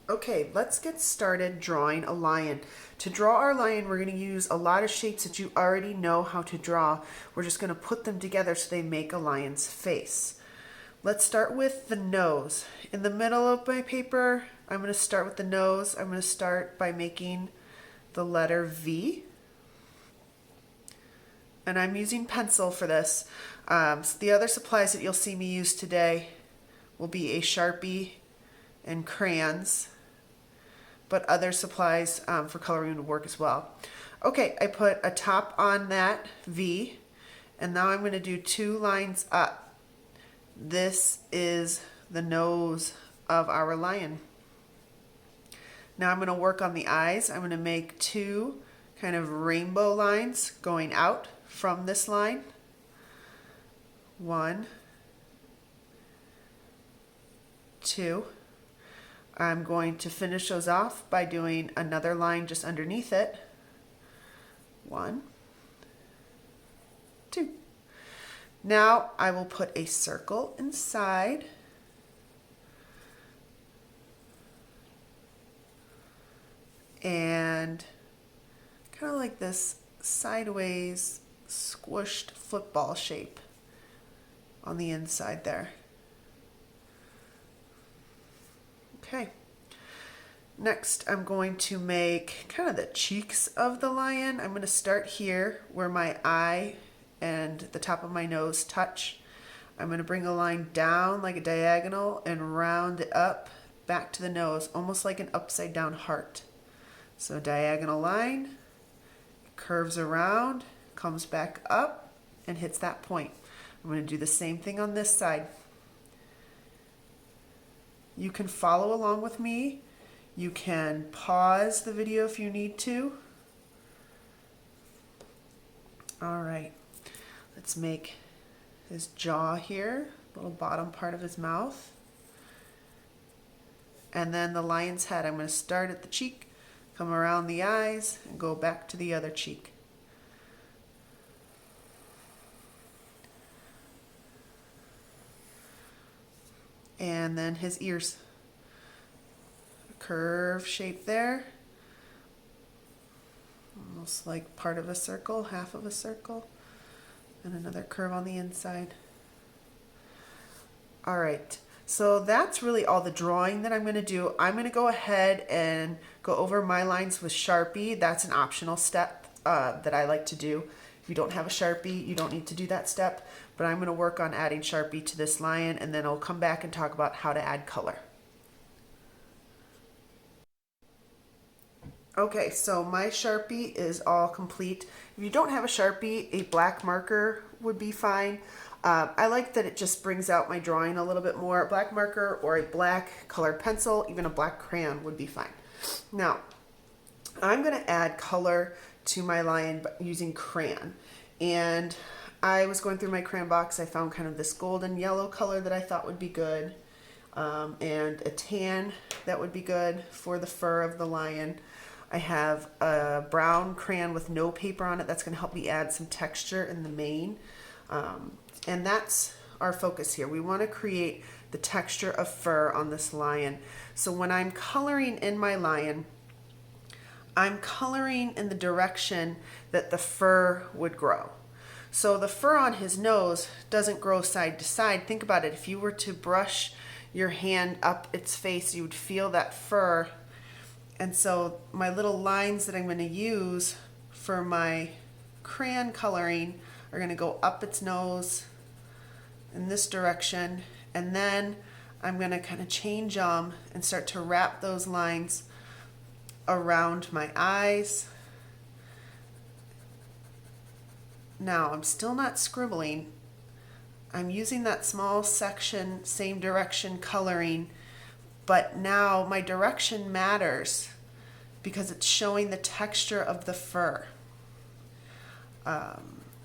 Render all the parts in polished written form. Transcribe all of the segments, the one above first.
Okay, let's get started drawing a lion. To draw our lion, we're going to use a lot of shapes that you already know how to draw. We're just going to put them together so they make a lion's face. Let's start with the nose. In the middle of my paper, I'm going to start with the nose. I'm going to start by making the letter V. And I'm using pencil for this. So the other supplies that you'll see me use today will be a Sharpie and crayons, but other supplies for coloring would work as well. Okay, I put a top on that V, and now I'm going to do 2 lines up. This is the nose of our lion. Now I'm going to work on the eyes. I'm going to make 2 kind of rainbow lines going out from this line. 1, 2. I'm going to finish those off by doing another line just underneath it. 1, 2. Now I will put a circle inside. And kind of like this sideways squished football shape on the inside there. Okay. Next, I'm going to make kind of the cheeks of the lion. I'm going to start here where my eye and the top of my nose touch. I'm going to bring a line down like a diagonal and round it up back to the nose, almost like an upside down heart. So diagonal line, curves around, comes back up, and hits that point. I'm going to do the same thing on this side. You can follow along with me. You can pause the video if you need to. All right, let's make his jaw here, little bottom part of his mouth. And then the lion's head. I'm going to start at the cheek, come around the eyes, and go back to the other cheek. And then his ears. Curve shape there. Almost like part of a circle, half of a circle. And another curve on the inside. All right, so that's really all the drawing that I'm going to do. I'm going to go ahead and go over my lines with Sharpie. That's an optional step that I like to do. If you don't have a Sharpie, you don't need to do that step, but I'm going to work on adding Sharpie to this lion, and then I'll come back and talk about how to add color. Okay, so my Sharpie is all complete. If you don't have a Sharpie, a black marker would be fine. I like that it just brings out my drawing a little bit more. A black marker or a black colored pencil, even a black crayon would be fine. Now, I'm going to add color to my lion using crayon. And I was going through my crayon box. I found kind of this golden yellow color that I thought would be good. And a tan that would be good for the fur of the lion. I have a brown crayon with no paper on it. That's going to help me add some texture in the mane. And that's our focus here. We want to create the texture of fur on this lion. So when I'm coloring in my lion, I'm coloring in the direction that the fur would grow. So the fur on his nose doesn't grow side to side. Think about it. If you were to brush your hand up its face, you would feel that fur. And so my little lines that I'm going to use for my crayon coloring are going to go up its nose in this direction, and then I'm going to kind of change them and start to wrap those lines around my eyes. Now I'm still not scribbling. I'm using that small section, same direction coloring, but now my direction matters because it's showing the texture of the fur.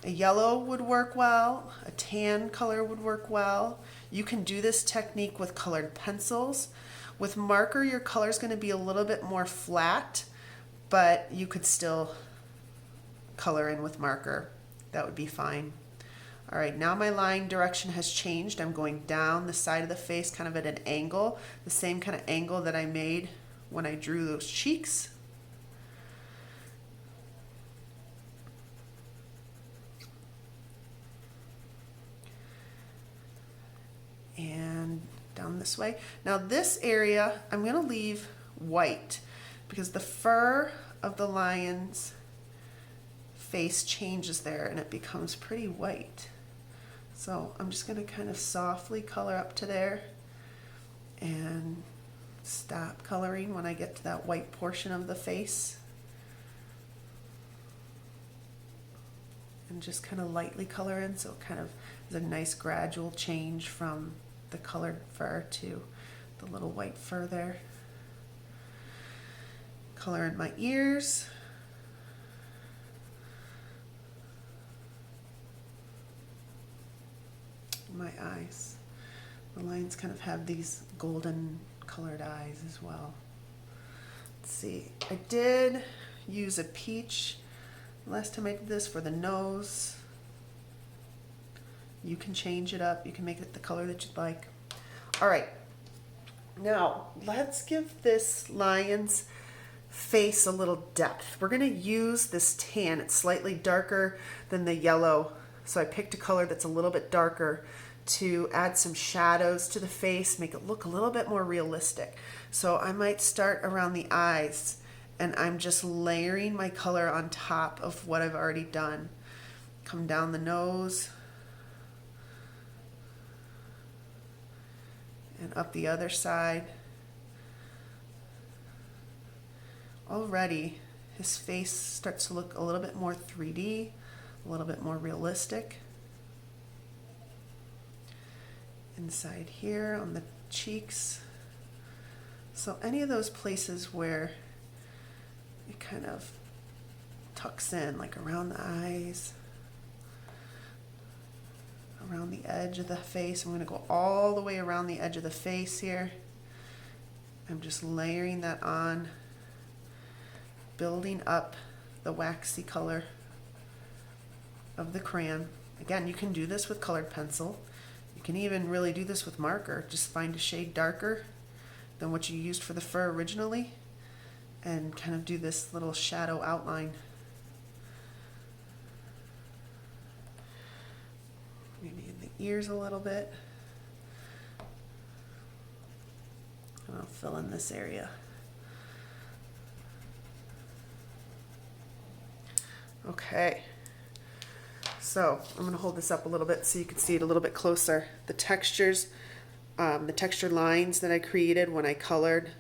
A yellow would work well, a tan color would work well. You can do this technique with colored pencils. With marker, your color is going to be a little bit more flat, but you could still color in with marker. That would be fine. All right, now my line direction has changed. I'm going down the side of the face kind of at an angle, the same kind of angle that I made when I drew those cheeks. And down this way. Now this area, I'm going to leave white because the fur of the lion's face changes there and it becomes pretty white. So I'm just going to kind of softly color up to there and stop coloring when I get to that white portion of the face. And just kind of lightly color in, so it kind of is a nice gradual change from the colored fur to the little white fur there. Color in my ears. My eyes. The lions kind of have these golden colored eyes as well. Let's see, I did use a peach last time I did this for the nose. You can change it up, you can make it the color that you'd like. All right, now let's give this lion's face a little depth. We're gonna use this tan. It's slightly darker than the yellow, so I picked a color that's a little bit darker to add some shadows to the face, make it look a little bit more realistic. So I might start around the eyes, and I'm just layering my color on top of what I've already done. Come down the nose and up the other side. Already his face starts to look a little bit more 3D, a little bit more realistic. Inside here on the cheeks. So any of those places where it kind of tucks in, like around the eyes, around the edge of the face. I'm going to go all the way around the edge of the face here. I'm just layering that on, building up the waxy color of the crayon. Again, you can do this with colored pencil. You can even really do this with marker. Just find a shade darker than what you used for the fur originally and kind of do this little shadow outline. Maybe in the ears a little bit. And I'll fill in this area. Okay. So I'm going to hold this up a little bit so you can see it a little bit closer. The textures, the texture lines that I created when I colored,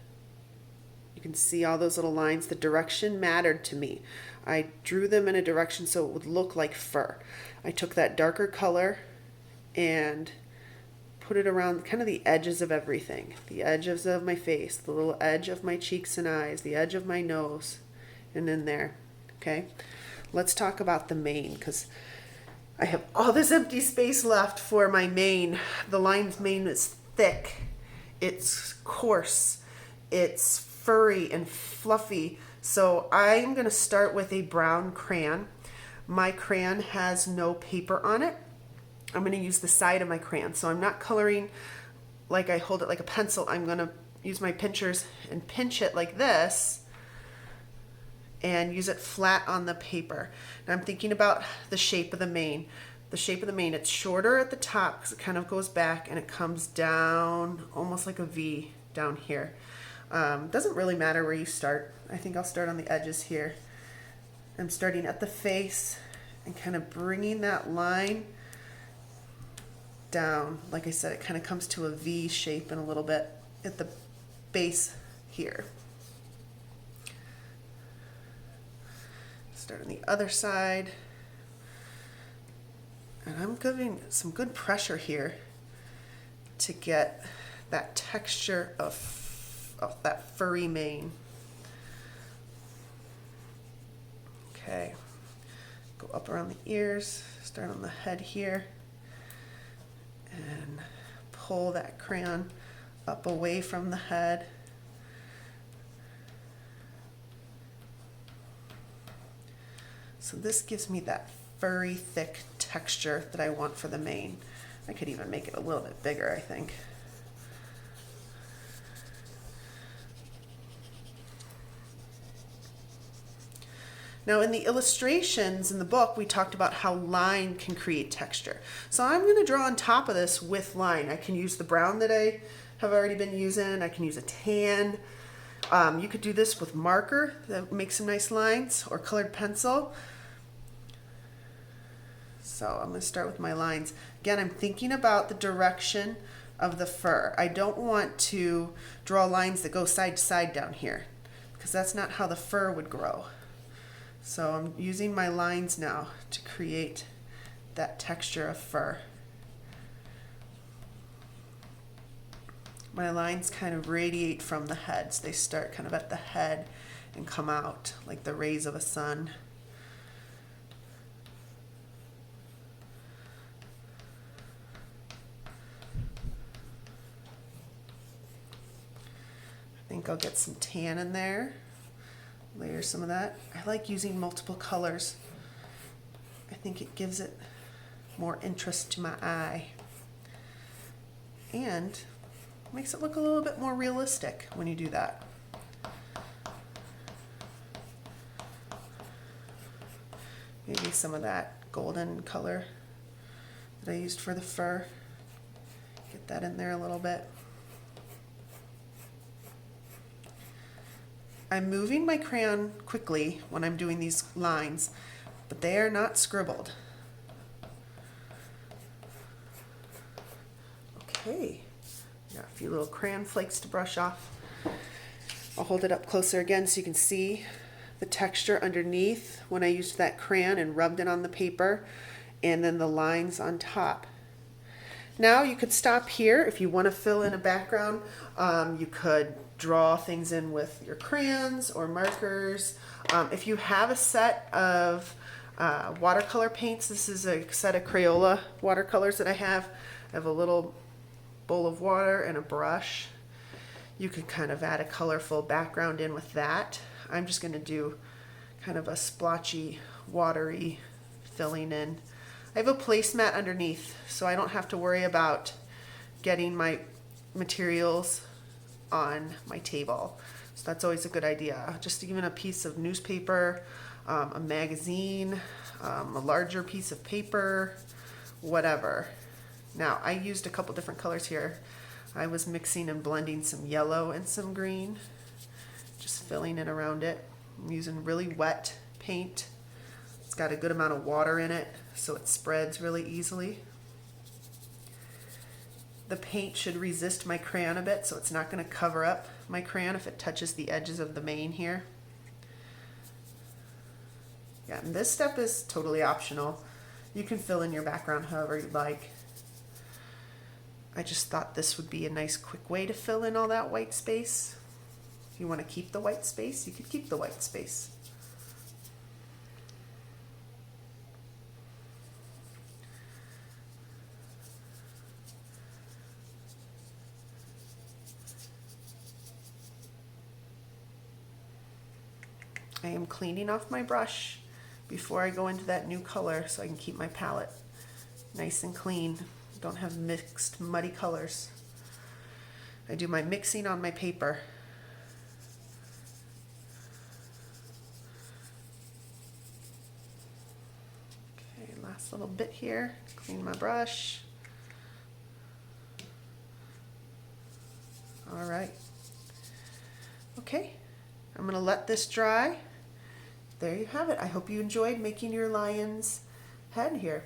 you can see all those little lines. The direction mattered to me. I drew them in a direction so it would look like fur. I took that darker color and put it around kind of the edges of everything. The edges of my face, the little edge of my cheeks and eyes, the edge of my nose, and in there. Okay, let's talk about the mane, because I have all this empty space left for my mane. The lion's mane is thick, it's coarse, it's furry and fluffy. So I'm going to start with a brown crayon. My crayon has no paper on it. I'm going to use the side of my crayon. So I'm not coloring like I hold it like a pencil. I'm going to use my pinchers and pinch it like this and use it flat on the paper. Now I'm thinking about the shape of the mane. The shape of the mane, it's shorter at the top because it kind of goes back and it comes down almost like a V down here. Doesn't really matter where you start. I think I'll start on the edges here. I'm starting at the face and kind of bringing that line down. Like I said, it kind of comes to a V shape in a little bit at the base here. Start on the other side. And I'm giving some good pressure here to get that texture of that furry mane. Okay, go up around the ears, start on the head here, and pull that crayon up away from the head. So this gives me that furry, thick texture that I want for the mane. I could even make it a little bit bigger, I think. Now in the illustrations in the book, we talked about how line can create texture. So I'm going to draw on top of this with line. I can use the brown that I have already been using. I can use a tan. You could do this with marker that makes some nice lines, or colored pencil. So I'm going to start with my lines. Again, I'm thinking about the direction of the fur. I don't want to draw lines that go side to side down here, because that's not how the fur would grow. So I'm using my lines now to create that texture of fur. My lines kind of radiate from the heads. They start kind of at the head and come out like the rays of a sun. I think I'll get some tan in there. Layer some of that. I like using multiple colors. I think it gives it more interest to my eye. And makes it look a little bit more realistic when you do that. Maybe some of that golden color that I used for the fur. Get that in there a little bit. I'm moving my crayon quickly when I'm doing these lines, but they are not scribbled. Okay, got a few little crayon flakes to brush off. I'll hold it up closer again so you can see the texture underneath when I used that crayon and rubbed it on the paper, and then the lines on top. Now you could stop here if you want to fill in a background. You could draw things in with your crayons or markers. If you have a set of watercolor paints, this is a set of Crayola watercolors that I have. I have a little bowl of water and a brush. You could kind of add a colorful background in with that. I'm just going to do kind of a splotchy, watery filling in. I have a placemat underneath, so I don't have to worry about getting my materials on my table. So that's always a good idea. Just even a piece of newspaper, a magazine, a larger piece of paper, whatever. Now, I used a couple different colors here. I was mixing and blending some yellow and some green, just filling in around it. I'm using really wet paint. It's got a good amount of water in it, so it spreads really easily. The paint should resist my crayon a bit, so it's not going to cover up my crayon if it touches the edges of the mane here. Yeah, and this step is totally optional. You can fill in your background however you'd like. I just thought this would be a nice quick way to fill in all that white space. If you want to keep the white space, you could keep the white space. I am cleaning off my brush before I go into that new color so I can keep my palette nice and clean. Don't have mixed muddy colors. I do my mixing on my paper. Okay, last little bit here. Clean my brush. All right. Okay, I'm going to let this dry. There you have it. I hope you enjoyed making your lion's head here.